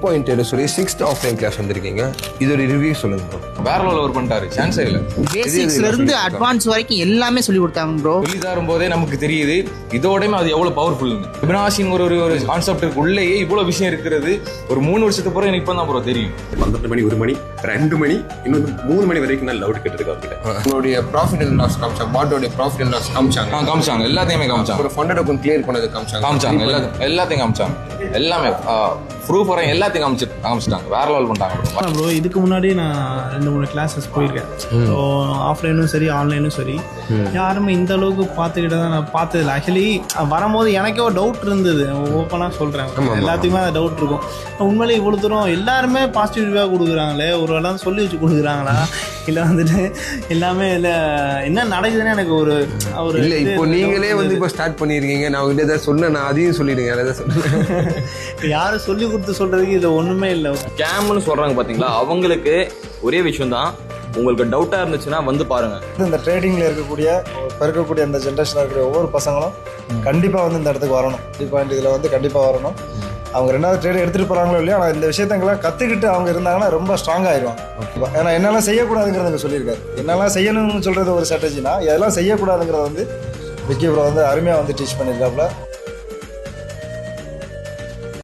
Point சொல்லி 6th offline class வந்திருக்கீங்க. இதோட ரிவ்யூ சொல்லுங்க ப்ரோ. வேற லெவல் ஒர்க் பண்ணிட்டாரு, சான்ஸே இல்ல. பேசிக்ஸ்ல இருந்து அட்வான்ஸ் வரைக்கும் எல்லாமே சொல்லி கொடுத்தாங்க ப்ரோ. சொல்லி தரும் போதே நமக்கு தெரியுது இதோடமே அது எவ்வளவு பவர்ஃபுல்னு. விபனாசின் ஒரு கான்செப்ட் உள்ளேயே இவ்வளவு விஷயம் இருக்கிறது. ஒரு 3 வருஷத்துக்கு பிறகு எனக்கு இப்பதான் ப்ரோ தெரியும். 12 மணி 1 மணி 2 மணி இன்னும் 3 மணி வரைக்கும் நான் லவுட் கேட்டிருக்கேன் அவர்கிட்ட. உங்களுடைய ப்ராஃபிட் அண்ட் லாஸ் காமிச்சாங்க, பாட்டோடைய ப்ராஃபிட் அண்ட் லாஸ் காமிச்சாங்க எல்லாத்தையுமே காமிச்சாங்க. ஒரு ஃபண்டட் அக்கௌண்ட் கிளியர் பண்ணது காமிச்சாங்க எல்லாத்தையும் காமிச்சாங்க. எல்லாமே ப்ரூஃப் வர எல்லாத்தையும் காமிச்சிட்டாங்க. வேற லெவல் பண்ணிட்டாங்க ப்ரோ. இதுக்கு முன்னாடி நான் 2-3 கிளாஸஸ் போயிருக்கேன். ஸோ ஆஃப்லைனும் சரி ஆன்லைனும் சரி யாருமே இந்த அளவுக்கு பார்த்துக்கிட்ட தான் நான் பார்த்ததில்ல. ஆக்சுவலி வரும்போது எனக்கே ஒரு டவுட் இருந்தது, ஓப்பனாக சொல்கிறேன். எல்லாத்துக்குமே அந்த டவுட் இருக்கும். உண்மையிலே இவ்வளோ தூரம் எல்லாருமே பாசிட்டிவாக கொடுக்குறாங்களே, ஒரு வேளை சொல்லி வச்சு கொடுக்குறாங்களா இல்லை வந்துட்டு எல்லாமே இல்லை என்ன நடக்குதுன்னு எனக்கு ஒரு இல்லை. இப்போ நீங்களே வந்து இப்போ ஸ்டார்ட் பண்ணியிருக்கீங்க. நான் உங்கள்கிட்ட ஏதாவது சொன்னேன், நான் அதையும் சொல்லிடுங்க. ஏதாவது சொன்னேன் யாரும் சொல்லி கொடுத்து சொல்கிறதுக்கு இதில் ஒன்றுமே இல்லை. ஸ்கேம்னு சொல்கிறாங்க பார்த்தீங்களா, அவங்களுக்கு ஒரே விஷயம் தான், உங்களுக்கு டவுட்டாக இருந்துச்சுன்னா வந்து பாருங்கள். இந்த ட்ரேடிங்கில் இருக்கக்கூடிய இந்த ஜென்ரேஷனில் இருக்கக்கூடிய ஒவ்வொரு பசங்களும் கண்டிப்பாக வந்து இந்த இடத்துக்கு வரணும். பாயிண்ட் இதில் வந்து கண்டிப்பாக வரணும். அவங்க 2வது ட்ரேட் எடுத்துகிட்டு போகிறாங்களோ இல்லையா, ஆனால் இந்த விஷயத்தங்களாம் கற்றுக்கிட்டு அவங்க இருந்தாங்கன்னா ரொம்ப ஸ்ட்ராங்காக ஆயிடுவாங்க. ஏன்னா என்னெல்லாம் செய்யக்கூடாதுங்கிறத சொல்லியிருக்காரு. என்னெல்லாம் செய்யணும்னு சொல்கிறது ஒரு ஸ்ட்ராட்டஜினா, எதெல்லாம் செய்யக்கூடாதுங்கிறத வந்து விக்கி ப்ரோ வந்து அருமையாக வந்து டீச் பண்ணியிருக்காப்புல.